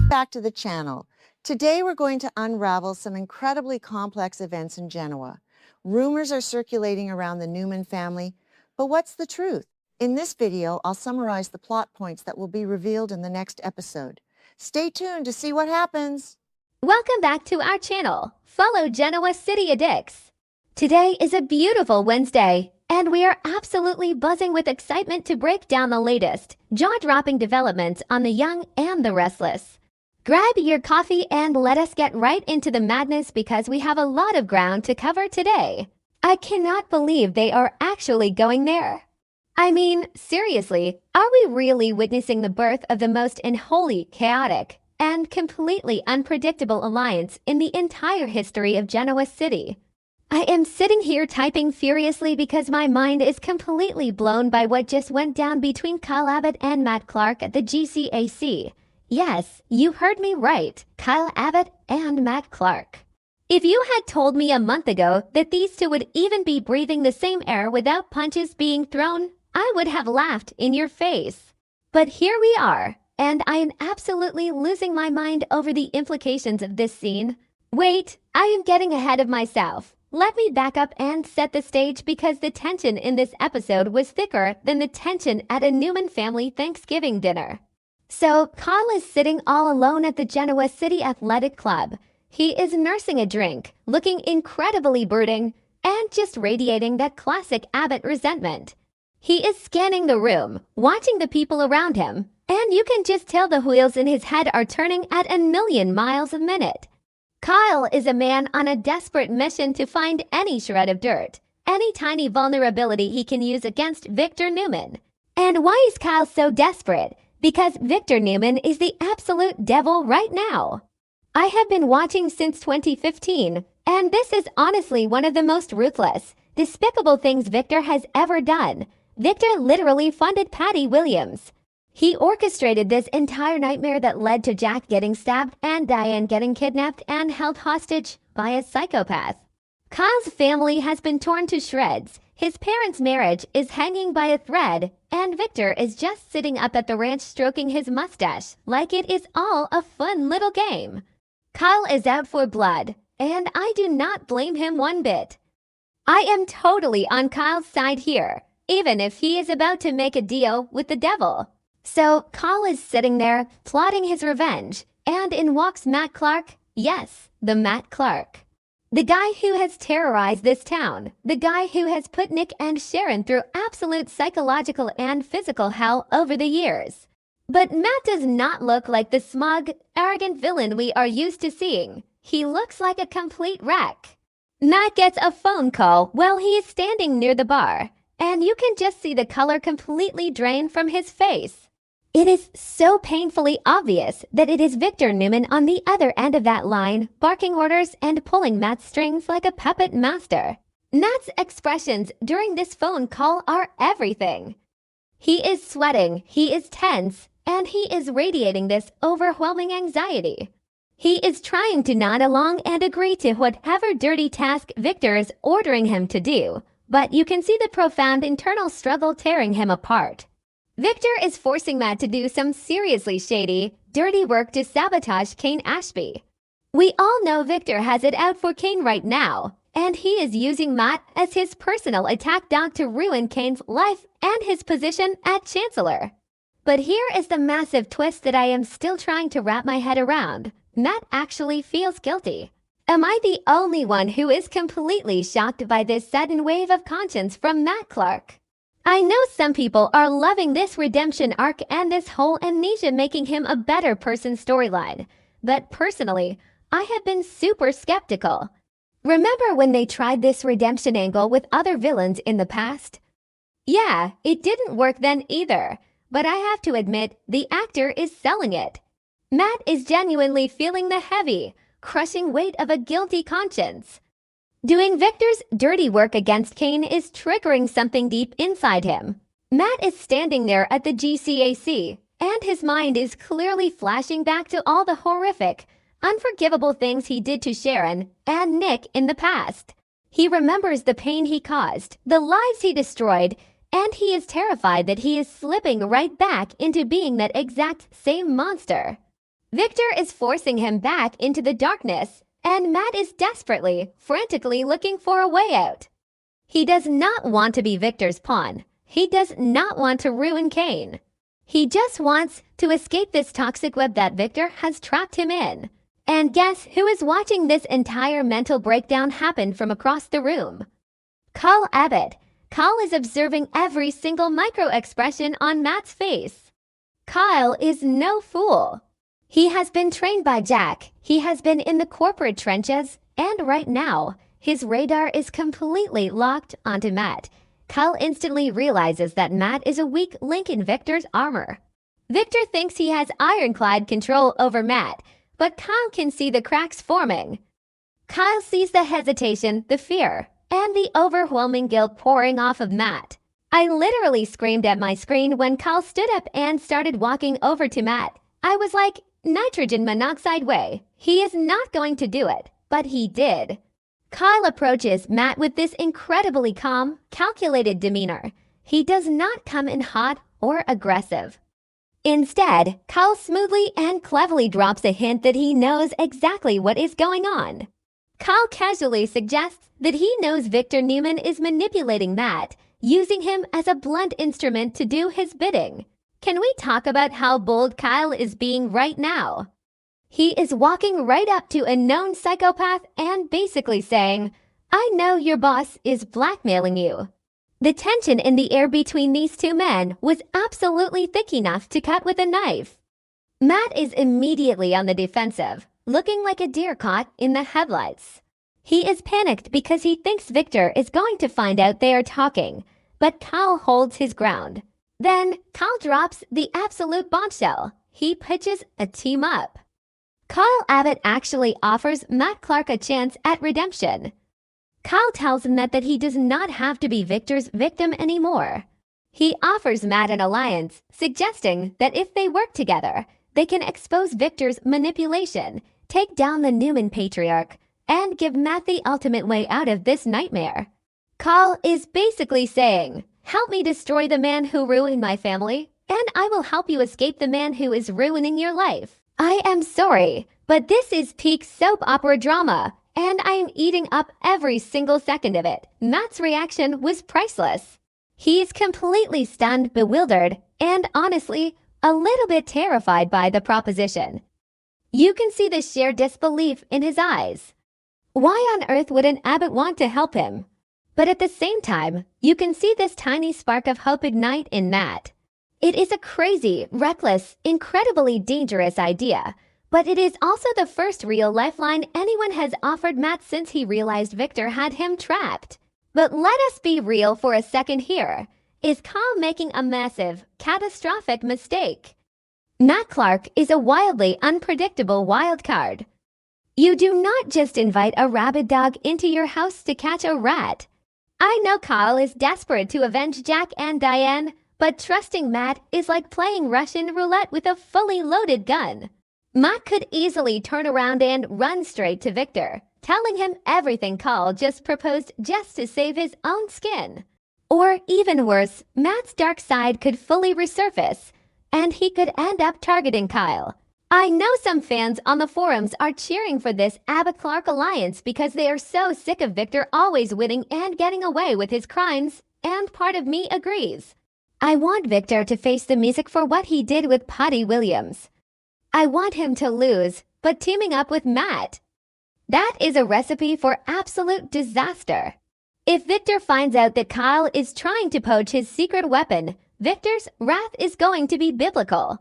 back to the channel. Today we're going to unravel some incredibly complex events in Genoa. Rumors are circulating around the Newman family, but what's the truth? In this video, I'll summarize the plot points that will be revealed in the next episode. Stay tuned to see what happens. Welcome back to our channel. Follow Genoa City Addicts. Today is a beautiful Wednesday, and we are absolutely buzzing with excitement to break down the latest, jaw-dropping developments on the young and the restless. Grab your coffee and let us get right into the madness because we have a lot of ground to cover today. I cannot believe they are actually going there. I mean, seriously, are we really witnessing the birth of the most unholy, chaotic, and completely unpredictable alliance in the entire history of Genoa City? I am sitting here typing furiously because my mind is completely blown by what just went down between Kyle Abbott and Matt Clark at the GCAC. Yes, you heard me right, Kyle Abbott and Matt Clark. If you had told me a month ago that these two would even be breathing the same air without punches being thrown, I would have laughed in your face. But here we are, and I am absolutely losing my mind over the implications of this scene. Wait, I am getting ahead of myself. Let me back up and set the stage because the tension in this episode was thicker than the tension at a Newman family Thanksgiving dinner. So, Kyle is sitting all alone at the Genoa City Athletic Club. He is nursing a drink, looking incredibly brooding, and just radiating that classic Abbott resentment. He is scanning the room, watching the people around him, and you can just tell the wheels in his head are turning at a million miles a minute. Kyle is a man on a desperate mission to find any shred of dirt, any tiny vulnerability he can use against Victor Newman. And why is Kyle so desperate? Because Victor Newman is the absolute devil right now. I have been watching since 2015, and this is honestly one of the most ruthless, despicable things Victor has ever done. Victor literally funded Patty Williams. He orchestrated this entire nightmare that led to Jack getting stabbed and Diane getting kidnapped and held hostage by a psychopath. Kyle's family has been torn to shreds. His parents' marriage is hanging by a thread, and Victor is just sitting up at the ranch stroking his mustache like it is all a fun little game. Kyle is out for blood, and I do not blame him one bit. I am totally on Kyle's side here, even if he is about to make a deal with the devil. So Kyle is sitting there, plotting his revenge, and in walks Matt Clark. Yes, the Matt Clark. The guy who has terrorized this town. The guy who has put Nick and Sharon through absolute psychological and physical hell over the years. But Matt does not look like the smug, arrogant villain we are used to seeing. He looks like a complete wreck. Matt gets a phone call while he is standing near the bar, and you can just see the color completely drain from his face. It is so painfully obvious that it is Victor Newman on the other end of that line, barking orders and pulling Matt's strings like a puppet master. Matt's expressions during this phone call are everything. He is sweating, he is tense, and he is radiating this overwhelming anxiety. He is trying to nod along and agree to whatever dirty task Victor is ordering him to do, but you can see the profound internal struggle tearing him apart. Victor is forcing Matt to do some seriously shady, dirty work to sabotage Kane Ashby. We all know Victor has it out for Kane right now, and he is using Matt as his personal attack dog to ruin Kane's life and his position at Chancellor. But here is the massive twist that I am still trying to wrap my head around. Matt actually feels guilty. Am I the only one who is completely shocked by this sudden wave of conscience from Matt Clark? I know some people are loving this redemption arc and this whole amnesia making him a better person storyline, but personally, I have been super skeptical. Remember when they tried this redemption angle with other villains in the past? Yeah, it didn't work then either, but I have to admit the actor is selling it. Matt is genuinely feeling the heavy, crushing weight of a guilty conscience. Doing Victor's dirty work against Kane is triggering something deep inside him. Matt is standing there at the GCAC, and his mind is clearly flashing back to all the horrific, unforgivable things he did to Sharon and Nick in the past. He remembers the pain he caused, the lives he destroyed, and he is terrified that he is slipping right back into being that exact same monster. Victor is forcing him back into the darkness, and Matt is desperately, frantically looking for a way out. He does not want to be Victor's pawn. He does not want to ruin Kane. He just wants to escape this toxic web that Victor has trapped him in. And guess who is watching this entire mental breakdown happen from across the room? Carl Abbott. Carl is observing every single micro-expression on Matt's face. Kyle is no fool. He has been trained by Jack. He has been in the corporate trenches, and right now, his radar is completely locked onto Matt. Kyle instantly realizes that Matt is a weak link in Victor's armor. Victor thinks he has ironclad control over Matt, but Kyle can see the cracks forming. Kyle sees the hesitation, the fear, and the overwhelming guilt pouring off of Matt. I literally screamed at my screen when Kyle stood up and started walking over to Matt. I was like, nitrogen monoxide way. He is not going to do it, but he did. Kyle approaches Matt with this incredibly calm, calculated demeanor. He does not come in hot or aggressive. Instead, Kyle smoothly and cleverly drops a hint that he knows exactly what is going on. Kyle casually suggests that he knows Victor Newman is manipulating Matt, using him as a blunt instrument to do his bidding. Can we talk about how bold Kyle is being right now? He is walking right up to a known psychopath and basically saying, I know your boss is blackmailing you. The tension in the air between these two men was absolutely thick enough to cut with a knife. Matt is immediately on the defensive, looking like a deer caught in the headlights. He is panicked because he thinks Victor is going to find out they are talking, but Kyle holds his ground. Then Kyle drops the absolute bombshell. He pitches a team up. Kyle Abbott actually offers Matt Clark a chance at redemption. Kyle tells Matt that he does not have to be Victor's victim anymore. He offers Matt an alliance, suggesting that if they work together, they can expose Victor's manipulation, take down the Newman patriarch, and give Matt the ultimate way out of this nightmare. Kyle is basically saying, help me destroy the man who ruined my family, and I will help you escape the man who is ruining your life. I am sorry, but this is peak soap opera drama, and I am eating up every single second of it. Matt's reaction was priceless. He is completely stunned, bewildered, and honestly, a little bit terrified by the proposition. You can see the sheer disbelief in his eyes. Why on earth would an Abbott want to help him? But at the same time, you can see this tiny spark of hope ignite in Matt. It is a crazy, reckless, incredibly dangerous idea, but it is also the first real lifeline anyone has offered Matt since he realized Victor had him trapped. But let us be real for a second here. Is Kyle making a massive, catastrophic mistake? Matt Clark is a wildly unpredictable wild card. You do not just invite a rabid dog into your house to catch a rat. I know Kyle is desperate to avenge Jack and Diane, but trusting Matt is like playing Russian roulette with a fully loaded gun. Matt could easily turn around and run straight to Victor, telling him everything Kyle just proposed just to save his own skin. Or even worse, Matt's dark side could fully resurface, and he could end up targeting Kyle. I know some fans on the forums are cheering for this Abbott-Clark alliance because they are so sick of Victor always winning and getting away with his crimes, and part of me agrees. I want Victor to face the music for what he did with Patty Williams. I want him to lose, but teaming up with Matt. That is a recipe for absolute disaster. If Victor finds out that Kyle is trying to poach his secret weapon, Victor's wrath is going to be biblical.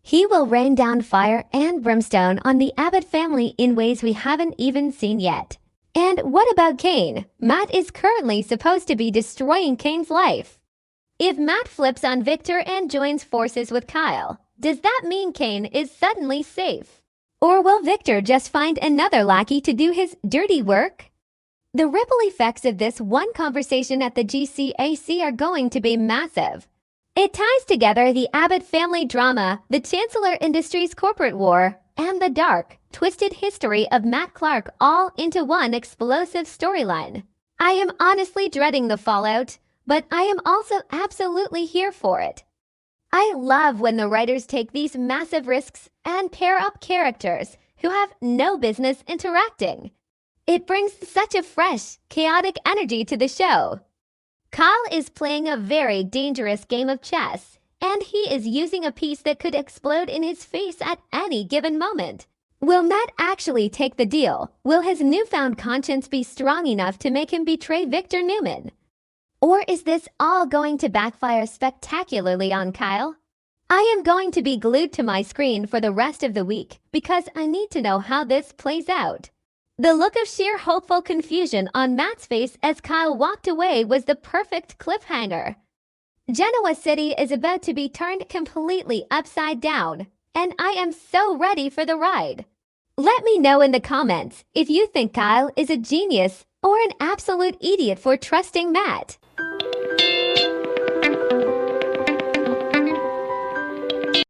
He will rain down fire and brimstone on the Abbott family in ways we haven't even seen yet. And what about Kane? Matt is currently supposed to be destroying Kane's life. If Matt flips on Victor and joins forces with Kyle, does that mean Kane is suddenly safe? Or will Victor just find another lackey to do his dirty work? The ripple effects of this one conversation at the GCAC are going to be massive. It ties together the Abbott family drama, the Chancellor Industries corporate war, and the dark, twisted history of Matt Clark all into one explosive storyline. I am honestly dreading the fallout, but I am also absolutely here for it. I love when the writers take these massive risks and pair up characters who have no business interacting. It brings such a fresh, chaotic energy to the show. Kyle is playing a very dangerous game of chess, and he is using a piece that could explode in his face at any given moment. Will Matt actually take the deal? Will his newfound conscience be strong enough to make him betray Victor Newman? Or is this all going to backfire spectacularly on Kyle? I am going to be glued to my screen for the rest of the week because I need to know how this plays out. The look of sheer hopeful confusion on Matt's face as Kyle walked away was the perfect cliffhanger. Genoa City is about to be turned completely upside down, and I am so ready for the ride. Let me know in the comments if you think Kyle is a genius or an absolute idiot for trusting Matt.